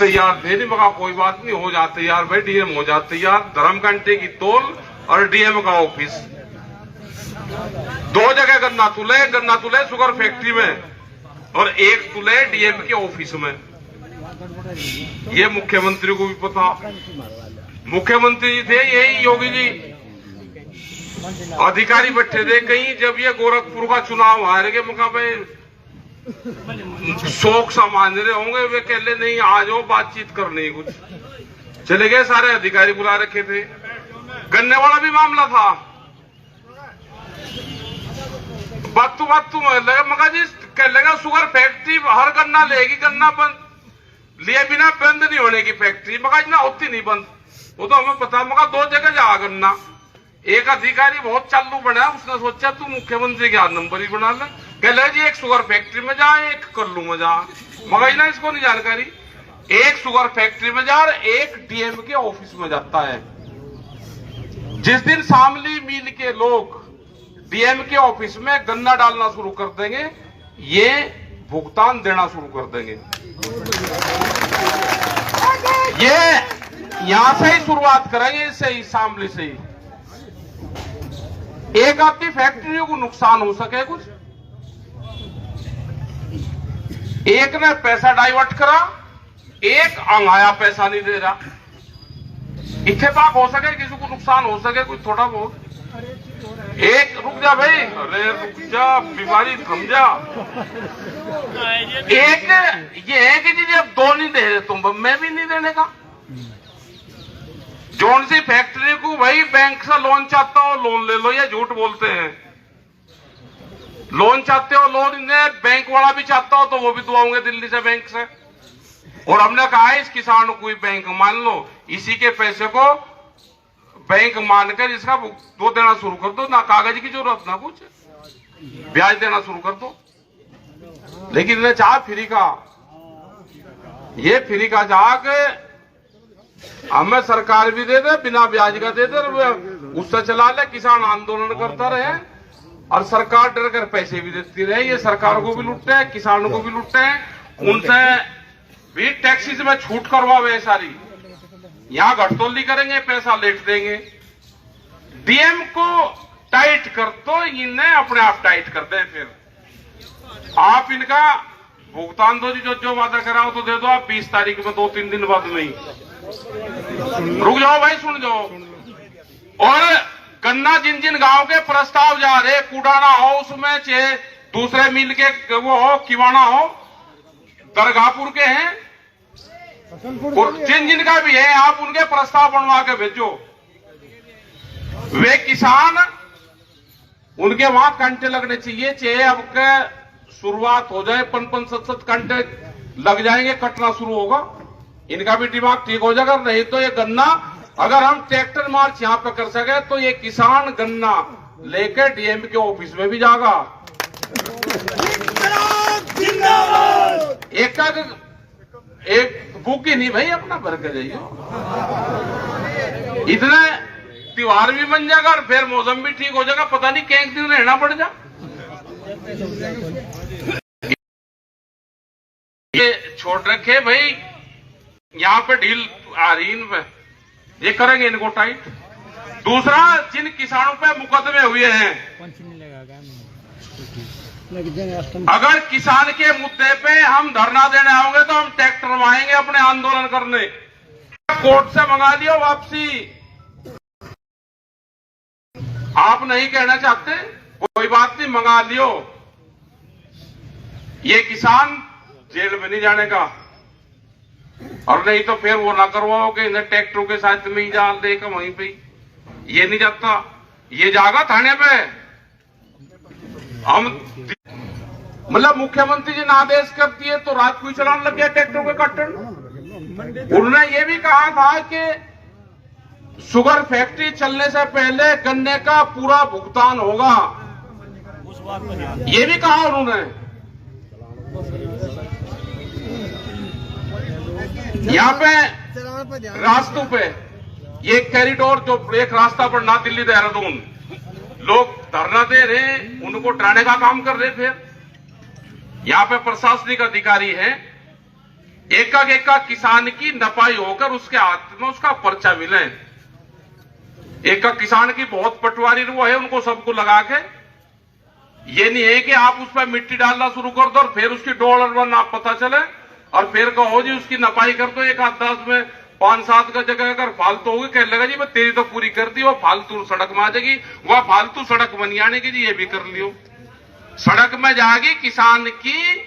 तैयार थे, नहीं मगा कोई बात नहीं, हो जाते यार भाई, डीएम हो जाते यार। धर्म घंटे की तोल और डीएम का ऑफिस, दो जगह गन्ना तुले शुगर फैक्ट्री में, और एक तुले डीएम के ऑफिस में। ये मुख्यमंत्री को भी पता, मुख्यमंत्री जी थे यही योगी जी, अधिकारी बैठे थे कहीं। जब ये गोरखपुर का चुनाव हार गए, मुखा भाई शोक सामान रहे होंगे, वे कह ले नहीं आ जाओ बातचीत करनी कुछ, चले गए। सारे अधिकारी बुला रखे थे। गन्ने वाला भी मामला था, बात तू लगा मगा जी कह लेगा शुगर फैक्ट्री हर गन्ना लेगी, गन्ना बंद लिए बिना बंद नहीं होने की फैक्ट्री, मगा ना होती नहीं बंद, वो तो हमें पता। मगा दो जगह जा गन्ना, एक अधिकारी बहुत चालू बना, उसने सोचा तू मुख्यमंत्री के हाथ नंबर ही बना ले, कह ले जी एक शुगर फैक्ट्री में जा, एक कल्लू में जा, मगर ना इसको नहीं जानकारी। एक शुगर फैक्ट्री में जा और एक डीएम के ऑफिस में जाता है। जिस दिन शामली मिल के लोग डीएम के ऑफिस में गन्ना डालना शुरू कर देंगे, ये भुगतान देना शुरू कर देंगे। ये यहां से ही शुरुआत करेंगे, इससे ही शामली से ही। एक आधी फैक्ट्रियों को नुकसान हो सके कुछ, एक ने पैसा डाइवर्ट करा, एक अंगाया पैसा नहीं दे रहा। इत्तेफाक हो सके, किसी को नुकसान हो सके कुछ थोड़ा बहुत। एक रुक जा भाई, अरे रुक जा, बीमारी थम जा। एक ये है कि जी अब दो नहीं दे रहे तुम, मैं भी नहीं देने का। जौन सी फैक्ट्री को भाई बैंक से लोन चाहता हो लोन ले लो, ये झूठ बोलते हैं। लोन चाहते हो लोन इन्हें, बैंक वाला भी चाहता हो तो वो भी दुआओगे दिल्ली से बैंक से। और हमने कहा है इस किसान को कोई बैंक मान लो, इसी के पैसे को बैंक मानकर इसका वो देना शुरू कर दो, ना कागज की जरूरत ना कुछ, ब्याज देना शुरू कर दो। लेकिन इन्हें चाह फ्री का, ये फ्री का चाह के हमें सरकार भी दे दे, बिना ब्याज का दे दे, उससे चला ले, किसान आंदोलन करता रहे और सरकार डर कर पैसे भी देती रहे। ये सरकार को भी लुटते हैं, किसानों को भी लुटते हैं, उनसे भी टैक्सीज में छूट करवावे सारी। यहां घटतोली करेंगे, पैसा लेट देंगे। डीएम को टाइट कर दो, इन्हें अपने आप टाइट कर दे। फिर आप इनका भुगतान दो जी, जो वादा कराओ तो दे दो आप 20 तारीख में, 2-3 दिन बाद में ही। रुक जाओ भाई, सुन जाओ। और गन्ना जिन जिन गांव के प्रस्ताव जा रहे, कुडाना हो उसमें, चाहे दूसरे मिल के वो हो, किवाना हो, दरगाहपुर के हैं, जिन जिन का भी है, आप उनके प्रस्ताव बनवा के भेजो। वे किसान, उनके वहां घंटे लगने चाहिए, चाहे अब के शुरुआत हो जाए 5-7 घंटे लग जाएंगे, कटना शुरू होगा, इनका भी दिमाग ठीक हो जाएगा। नहीं तो ये गन्ना अगर हम ट्रैक्टर मार्च यहां पे कर सके तो ये किसान गन्ना लेकर डीएम के ऑफिस में भी जाएगा। एक बुक ही नहीं भाई, अपना भर के जाइए। इतने त्योहार भी बन जाएगा और फिर मौसम भी ठीक हो जाएगा, पता नहीं कैंक दिन रहना पड़ जा। ये छोड़ रखे भाई, यहां पे ढील आ रही इन पे, ये करेंगे इनको टाइट। दूसरा, जिन किसानों पे मुकदमे हुए हैं, अगर किसान के मुद्दे पे हम धरना देने आओगे तो हम ट्रैक्टर में आएंगे अपने आंदोलन करने। कोर्ट से मंगा लियो वापसी, आप नहीं कहना चाहते कोई बात नहीं, मंगा लियो। ये किसान जेल में नहीं जाने का, और नहीं तो फिर वो ना करवाओगे इन्हें ट्रैक्टरों के साथ में ही जाल देगा वहीं पे। ये नहीं जाता, ये जाएगा थाने पे। हम मतलब मुख्यमंत्री जी ने आदेश कर दिए तो रात को ही चलाने लग गया ट्रैक्टरों के कट्टन। उन्होंने ये भी कहा था कि शुगर फैक्ट्री चलने से पहले गन्ने का पूरा भुगतान होगा, ये भी कहा उन्होंने। यहाँ पे रास्तों पे ये कॉरिडोर जो एक रास्ता पर ना दिल्ली देहरादून, लोग धरना दे रहे, उनको डराने का काम कर रहे। फिर यहाँ पे प्रशासनिक अधिकारी हैं, एक किसान की नपाई होकर उसके हाथ में उसका पर्चा मिले। एक किसान की बहुत पटवारी वो है, उनको सबको लगा के, ये नहीं है कि आप उस पर मिट्टी डालना शुरू कर दो और फिर उसकी डॉलर वन आप पता चले और फिर कहो जी उसकी नपाई कर दो। एक आध 10 में 5-7 का जगह अगर फालतू होगी, कह लगा जी मैं तेरी तो पूरी कर दी, वो फालतू सड़क में आ जाएगी, वह फालतू सड़क बनी आने की जी ये भी कर लियो। सड़क में जाएगी किसान की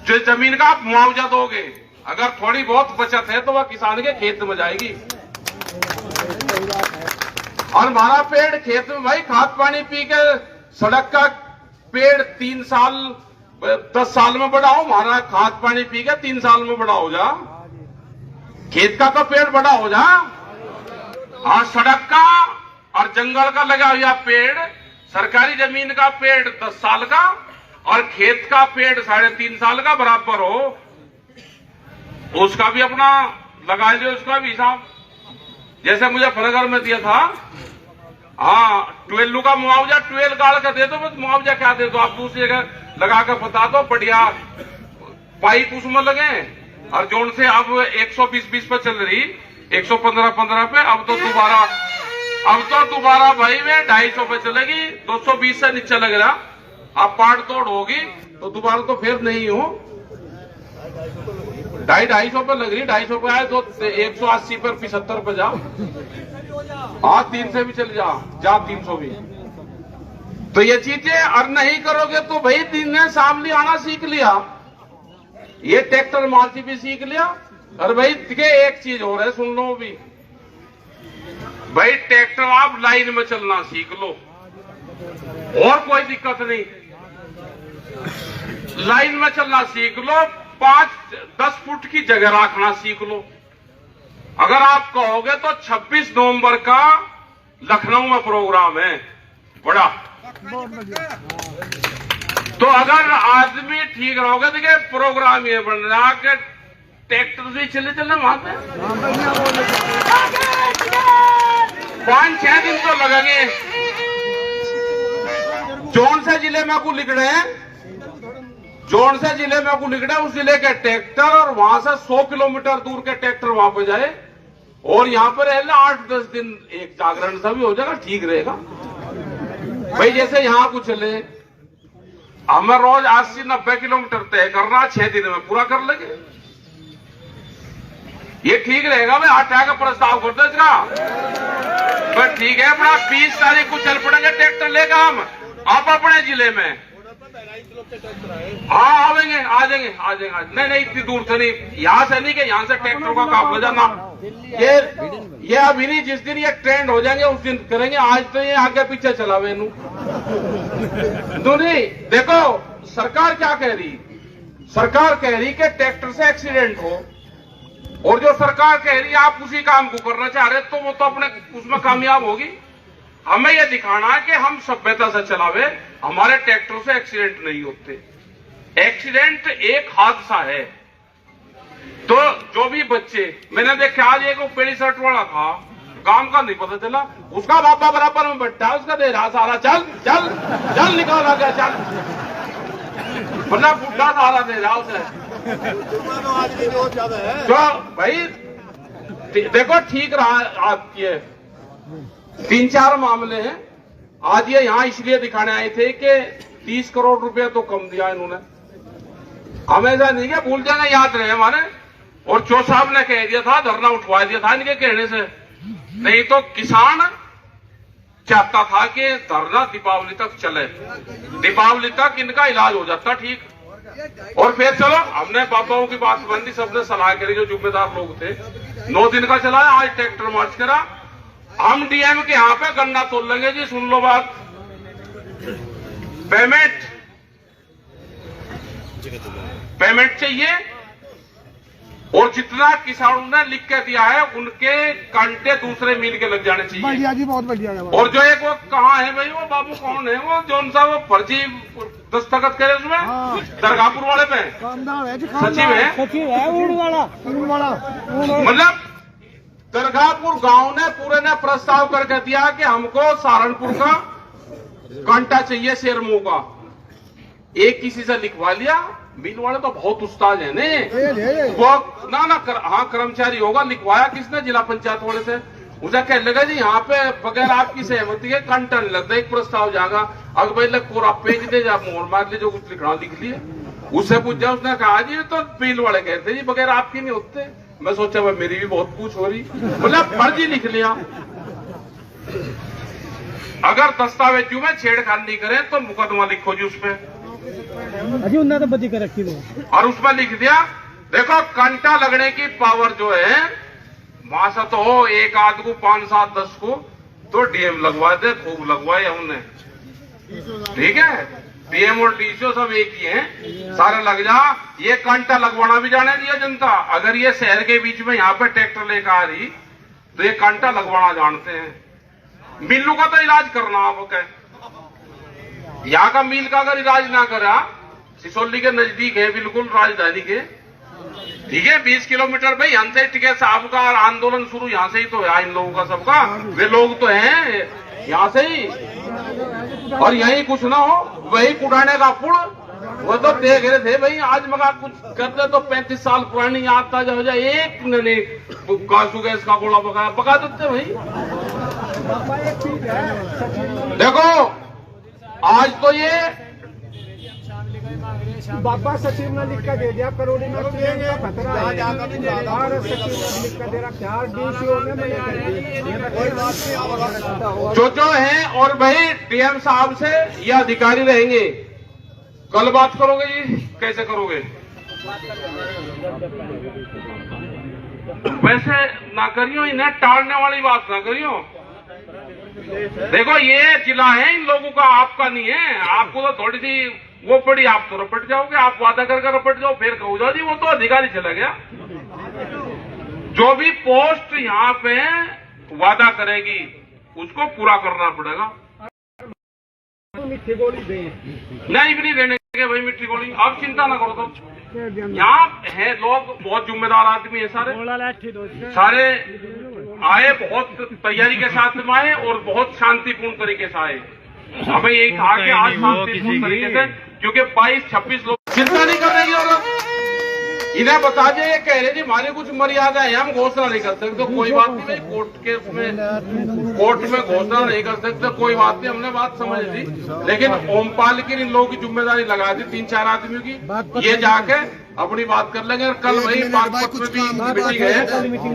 जो जमीन का आप मुआवजा दोगे, अगर थोड़ी बहुत बचत है तो वह किसान के खेत में जाएगी। और हमारा पेड़ खेत में भाई खाद पानी पी के, सड़क का पेड़ 3 साल 10 साल में बड़ा हो, हमारा खाद पानी पी के 3 साल में बड़ा हो जा। खेत का तो पेड़ बड़ा हो जा। और सड़क का और जंगल का लगा हुआ पेड़, सरकारी जमीन का पेड़ 10 साल का और खेत का पेड़ 3.5 साल का बराबर हो, उसका भी अपना लगा लियो, उसका भी हिसाब। जैसे मुझे फरगर में दिया था, हाँ 12 का मुआवजा 12 गाड़ का दे दो, बस मुआवजा क्या दे दो, आप दूसरी जगह लगा कर बता दो, बढ़िया पाइप उसमें लगे। और जोन से अब 120 पे चल रही, 115 पे, अब तो दोबारा भाई में 250 पे चलेगी, 220 से नीचे लग रहा। अब पाड़ तोड़ होगी तो दोबारा तो फिर नहीं हो, 250 पे लग रही, 250 पे आए तो 180 पर 75 पे जाओ, हाँ 300 भी चले जा 300 भी। तो ये चीजें और नहीं करोगे तो भाई दिन ने सामने आना सीख लिया, ये ट्रैक्टर मारती भी सीख लिया। और भाई एक चीज हो रहा है, सुन लो भी भाई, ट्रैक्टर आप लाइन में चलना सीख लो और कोई दिक्कत नहीं, लाइन में चलना सीख लो, 5-10 फुट की जगह रखना सीख लो। अगर आप कहोगे तो 26 नवंबर का लखनऊ में प्रोग्राम है बड़ा, तो अगर आदमी ठीक रहोगे, देखिए प्रोग्राम ये बन रहा कि ट्रैक्टर से चले वहां पे 5-6 दिन तो लगेंगे। जौन से जिले में को लिखड़े हैं, जौन से जिले में को लिखड़े उस जिले के ट्रैक्टर, और वहां से 100 किलोमीटर दूर के ट्रैक्टर वहां पे जाए, और यहाँ पर 8-10 दिन एक जागरण सा भी हो जाएगा, ठीक रहेगा भाई। जैसे यहाँ को चले, हमें रोज 80-90 किलोमीटर तय करना, 6 दिन में पूरा कर लेंगे, ये ठीक रहेगा भाई। 8 का प्रस्ताव कर दो इसका, बस ठीक है। अपना 20 तारीख को चल पड़ेंगे ट्रैक्टर लेकर हम आप अपने जिले में, हाँ आवेंगे, आ जाएंगे। नहीं इतनी दूर से नहीं, यहाँ से नहीं कि यहाँ से ट्रैक्टर का काफिला जाना, ये अभी नहीं, जिस दिन ये ट्रेंड हो जाएंगे उस दिन करेंगे। आज तो ये आगे पीछे चला हुए नहीं। देखो सरकार क्या कह रही, सरकार कह रही कि ट्रैक्टर से एक्सीडेंट हो, और जो सरकार कह रही है आप उसी काम को करना चाह रहे, तो वो तो अपने उसमें कामयाब होगी। हमें यह दिखाना है कि हम सभ्यता से चलावे, हमारे ट्रैक्टर से एक्सीडेंट नहीं होते। एक्सीडेंट एक हादसा है। तो जो भी बच्चे मैंने देखा, आज एक पेड़ी शर्ट वाला था, काम का नहीं पता चला, उसका बापा बराबर में बैठा है, उसका दे रहा सारा, चल चल चल निकाल आ गया, चल वरना बुढ़ा सहारा दे रहा उसे। तो भाई देखो ठीक रहा, आपकी 3-4 मामले हैं। आज ये यहाँ इसलिए दिखाने आए थे कि 30 करोड़ रुपया तो कम दिया इन्होंने, हमेशा नहीं क्या भूल जाना, याद रहे हमारे। और चो साहब ने कह दिया था, धरना उठवा दिया था इनके कहने से, नहीं तो किसान चाहता था कि धरना दीपावली तक चले, दीपावली तक इनका इलाज हो जाता ठीक। और फिर चलो हमने पापाओं की बात बंदी, सबने सलाह करी, जो जिम्मेदार लोग थे, 9 दिन का चला, आज ट्रैक्टर मार्च करा। हम डीएम के यहाँ पे गन्ना तोड़ लेंगे जी, सुन लो बात, पेमेंट चाहिए, और जितना किसानों ने लिख के दिया है उनके कांटे दूसरे मिल के लग जाने चाहिए। बढ़िया जी, बहुत बढ़िया। और जो एक वो कहाँ है भाई, वो बाबू कौन है, वो जौन सा वो फर्जी दस्तखत करे उसमें, दरगाहपुर वाले पे सचिव है ऊँट वाला। मतलब दरगाहपुर गांव ने पूरे ने प्रस्ताव करके दिया कि हमको सहारनपुर का कांटा चाहिए शेरमुंह का, एक किसी से लिखवा लिया, मिल वाले तो बहुत उस्ताद है ने वो हाँ कर्मचारी होगा, लिखवाया किसने, जिला पंचायत वाले से। उसे कहने लगा जी यहाँ पे बगैर आपकी सहमति के घंटा नहीं लगता, एक प्रस्ताव जाएगा, अगर भाई लग पूरा पेज दे जा, मोहर मार ले, जो कुछ लिखना लिख लिए। उससे पूछा, उसने कहा जी तो मिल वाले कहते जी बगैर आपकी नहीं होते। मैं सोचा भाई मेरी भी बहुत पूछ हो रही, बोला फर्जी लिख लिया। अगर दस्तावेजों में छेड़खानी नहीं करें तो मुकदमा लिखो जी उसपे, और उसमें लिख दिया देखो कंटा लगने की पावर जो है वहां से तो हो, एक आध को 5, 7, 10 को तो डीएम लगवा दे, खूब लगवाए हमने, ठीक है। डीएम और डीसीओ सब एक ही हैं, सारे लग जा। ये कंटा लगवाना भी जाने दिया जनता, अगर ये शहर के बीच में यहाँ पे ट्रैक्टर लेकर आ रही तो ये कंटा लगवाना जानते हैं। मिल्लू का तो इलाज करना आपको, यहाँ का मिल का अगर इलाज ना करा, सिसोली के नजदीक है बिल्कुल राजधानी के, ठीक है, 20 किलोमीटर भाई यहाँ से टिकट साहब का आंदोलन शुरू यहाँ से ही तो है, इन लोगों का सबका, वे लोग तो हैं यहाँ से ही, और यही कुछ ना हो वही कुटाने का पुल, वो तो देख रहे थे भाई आज मगा कुछ करते तो 35 साल पुरानी याद ताजा हो जाए, एक नहीं कासू गैस का गोला पका देते भाई। देखो आज तो ये बाबा सचिव ने लिख कर दे दिया, करोड़ी में खतरा जो है। और भाई डीएम साहब से ये अधिकारी रहेंगे, कल बात करोगे जी, कैसे करोगे? वैसे ना करियो, इन्हें टालने वाली बात ना करियो। देखो ये जिला है इन लोगों का, आपका नहीं है। आपको तो थोड़ी सी वो पड़ी, आप तो रपट जाओगे, आप वादा कर रपट जाओ, फिर कहो जाओ जी वो तो अधिकारी चला गया। जो भी पोस्ट यहाँ पे वादा करेगी उसको पूरा करना पड़ेगा। मिट्टी गोली दे नहीं भी नहीं देने के भाई मिट्टी गोली, आप चिंता ना करो। तो यहाँ है लोग बहुत जिम्मेदार आदमी है, सारे आए, बहुत तैयारी के साथ में आए और बहुत शांतिपूर्ण तरीके से आए। हमें यही था कि आज शांतिपूर्ण तरीके से, क्योंकि 22-26 लोग, चिंता नहीं करने की जरूरत। इन्हें बता दें, ये कह रहे जी हमारे कुछ मर्यादा है, हम घोषणा नहीं कर सकते, तो कोई बात नहीं भाई, कोर्ट में घोषणा नहीं कर सकते, कोई बात नहीं, हमने बात समझ ली। लेकिन ओमपाल की इन लोगों की जिम्मेदारी लगा दी 3-4 आदमियों की, ये जाके अपनी बात कर लेंगे। और कल वही बागपत में भी मीटिंग है,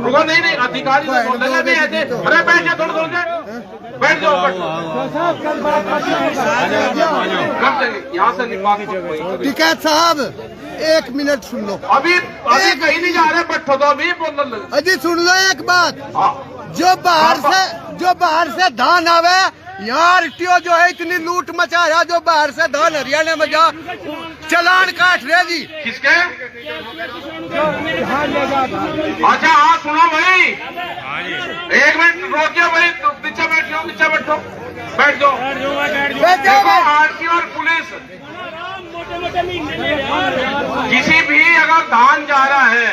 रुको नहीं अधिकारी तो बोल लेंगे नहीं ऐसे, अरे बैठ जाओ, थोड़ा बैठ जाओ, कर देंगे यहाँ से बात। टिकैत साहब 1 मिनट सुन लो, अभी कहीं नहीं जा रहे, बैठो तो अभी बोलने लगे। अजी सुन लो एक बात, हाँ। जो बाहर से धान आवे, यहाँ आरटीओ जो है इतनी लूट मचाया, जो बाहर से धान हरियाणा में जा चलान काट रहे जी। किसके? अच्छा हाँ सुनो भाई, 1 मिनट रोकिए भाई, पीछे बैठो, बैठ जाओ। देखो आरटीओ और पुलिस किसी भी अगर धान जा रहा है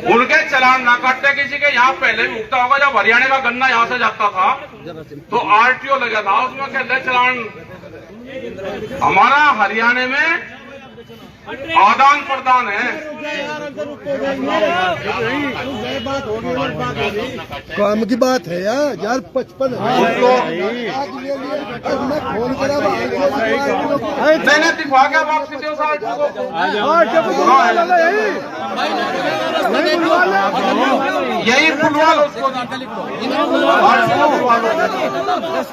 उनके चलान ना काटते किसी के। यहाँ पहले भी उगता होगा, जब हरियाणा का गन्ना यहाँ से जाता था तो आरटीओ लगा था, उसमें कहते चलान। हमारा हरियाणा में आदान प्रदान है। काम की बात है यार 55 मैंने दिखा के वापसी दो साइड को, यही फुलवाल उसको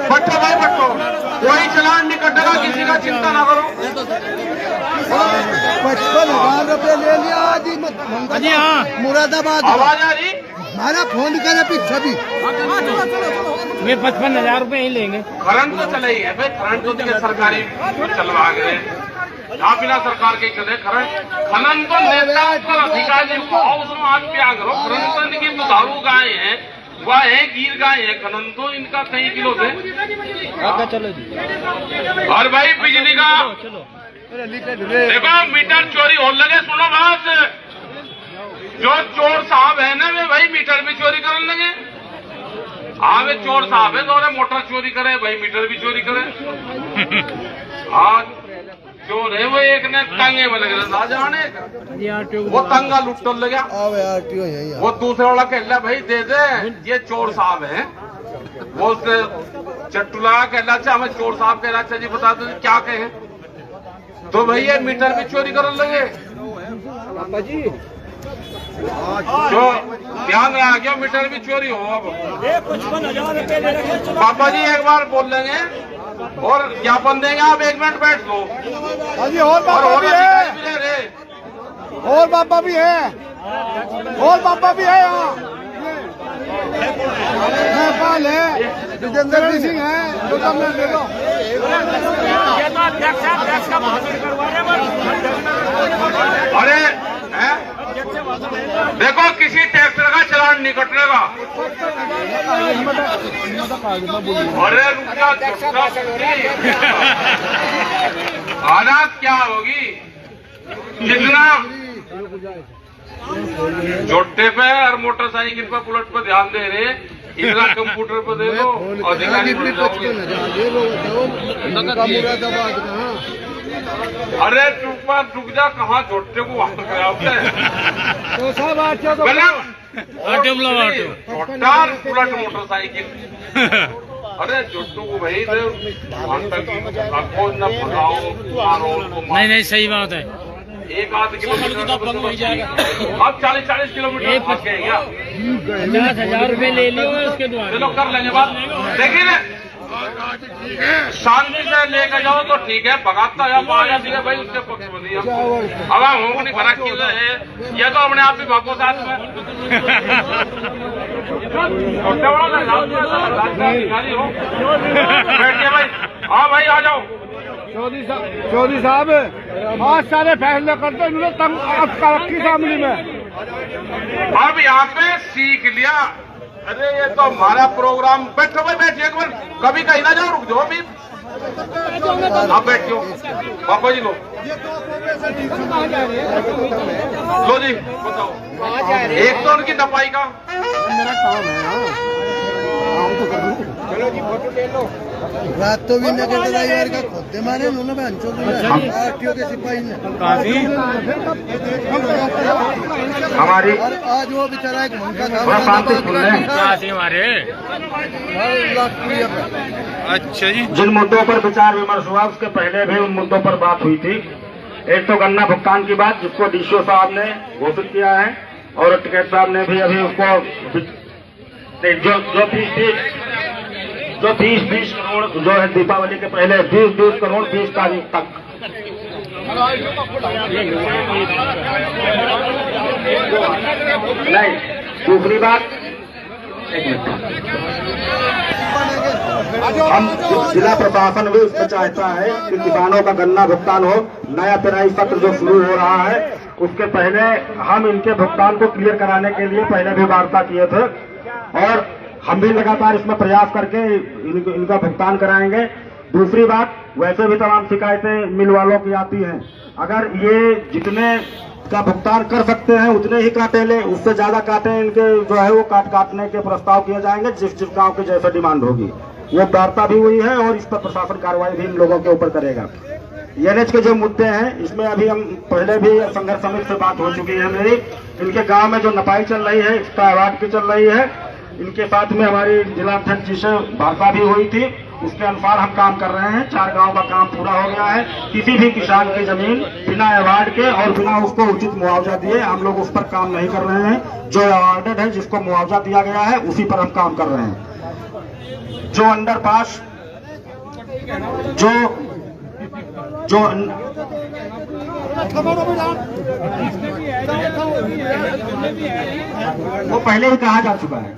बट्टो भाई बट्टो, कोई चलान नहीं कटेगा किसी का, चिंता ना करो। 55,000 रुपये ले लिया आज ही मुरादाबाद। आवाज आ रही? हमारा फोन करे पीछे भी, वे 55,000 रुपये ही लेंगे। करंट तो चला ही है भाई, करंट तो सरकारी चलवा गए, आप बिना सरकार के चले। खनन तो नेताओं का अधिकारी उसमें आप क्या करो। खनन तो इनकी दुधारू गाय है, वह है गिर गाय है, खनन तो इनका कई किलो थे। चलो जी। और भाई बिजली का देखो मीटर चोरी हो लगे, सुनो बात, जो चोर साहब है ना वे भाई मीटर भी चोरी करने लगे। हाँ वे चोर साहब है, तो मोटर चोरी करे भाई, मीटर भी चोरी करे। हाँ चोर है वो, एक ने टांगे में लगे ना जाने का। वो तंगा लुट्टल लगा, अब यार टीओ यही है। वो दूसरे वाला कहला भाई दे दे, ये चोर साहब है। वो उसने चट्टू लगा कहला अच्छा हमें चोर साहब कहला अच्छा जी बता दो क्या कहे, तो भाई ये मीटर भी चोरी करने लगे। पापा जी जो ध्यान रहा क्यों मीटर भी चोरी हो। अब पापा जी एक बार बोल लेंगे और ज्ञापन देंगे, आप 1 मिनट बैठ लो। हाँ जी, और पापा और भी अधिकारी है, भी रह रहे। और पापा भी है, और पापा भी है यहाँ। नेपाल है, विजेंद्र सिंह है, जो सब दे दो। अरे हैं? देखो किसी ट्रैक्टर का चलान नहीं कटने का। अरे रुपया हालात क्या होगी, जितना जोटे पे और मोटरसाइकिल पे बुलेट पे ध्यान दे रहे, इतना कंप्यूटर पे दे दो, अधिकारी बन जाओगे। अरे रुक जा, कहाँ जोटे को तो सब आटे तो छोटा बुलेट मोटरसाइकिल। अरे जोटू को भाई आपको न भगाओ मारो। नहीं सही बात है। 1-8 किलोमीटर अब 40-40 किलोमीटर भाग गए क्या? 50,000 रुपए ले लियो उसके द्वारा। चलो कर लेंगे बात, देखिए शांति से लेकर जाओ तो ठीक है, भगाता या बाजा दिया भाई उसके पक्ष में दिया। अब हम नहीं भरा क्यों है, ये तो अपने आप ही भागो साथ में। छोटे बड़ा अधिकारी हो, बैठिए भाई। हाँ भाई आ जाओ। चौधरी साहब बहुत सारे फैसले करते, इन्होंने तंग रखी सामने में। अब यहाँ पे सीख लिया। अरे ये तो हमारा प्रोग्राम, बैठो भाई बैठिए एक बार, कभी कहीं ना जाओ, रुक जाओ अभी। आप बैठियो पापा जी, लो जी बताओ। एक तो उनकी दफाई का मेरा काम है, काम तो कर लूं। चलो जी फोटो ले लो। रात तो भी नगर ड्राइवर का खुद मारे उन्होंने आरटीओ के सिपाही ने हमारी। और आज वो बेचारा एक मंका था हमारे। अच्छा जी, जिन मुद्दों पर विचार विमर्श हुआ उसके पहले भी उन मुद्दों पर बात हुई थी। एक तो गन्ना भुगतान की बात, जिसको डीसीओ साहब ने घोषित किया है और टिकैत साहब ने भी अभी उसको जो 20 करोड़ जो है दीपावली के पहले 20 करोड़ 20 तारीख तक। नहीं, दूसरी बात, एक मिनट, हम जिला प्रशासन भी उसमें चाहता है कि किसानों का गन्ना भुगतान हो। नया पेराई सत्र जो शुरू हो रहा है उसके पहले हम इनके भुगतान को क्लियर कराने के लिए पहले भी वार्ता किए थे और हम भी लगातार इसमें प्रयास करके इनका भुगतान कराएंगे। दूसरी बात, वैसे भी तमाम शिकायतें मिल वालों की आती हैं, अगर ये जितने का भुगतान कर सकते हैं उतने ही काटे ले, उससे ज्यादा काटे इनके जो है वो काटने के प्रस्ताव किए जाएंगे, जिस गांव की जैसा डिमांड होगी। वो वार्ता भी हुई है और इस पर प्रशासन कार्रवाई भी इन लोगों के ऊपर करेगा। एनएच के जो मुद्दे हैं इसमें अभी हम पहले भी संघर्ष समिति से बात हो चुकी है मेरी। इनके गांव में जो नपाई चल रही है, एक्स्ट्रा अवार्ड की चल रही है, इनके साथ में हमारी जिलाध्यक्ष जी से वार्ता भी हुई थी, उसके अनुसार हम काम कर रहे हैं। 4 गांव का काम पूरा हो गया है। किसी भी किसान की जमीन बिना अवार्ड के और बिना उसको उचित मुआवजा दिए हम लोग उस पर काम नहीं कर रहे हैं। जो अवार्डेड है, जिसको मुआवजा दिया गया है, उसी पर हम काम कर रहे हैं। जो अंडरपास वो पहले ही कहा जा चुका है।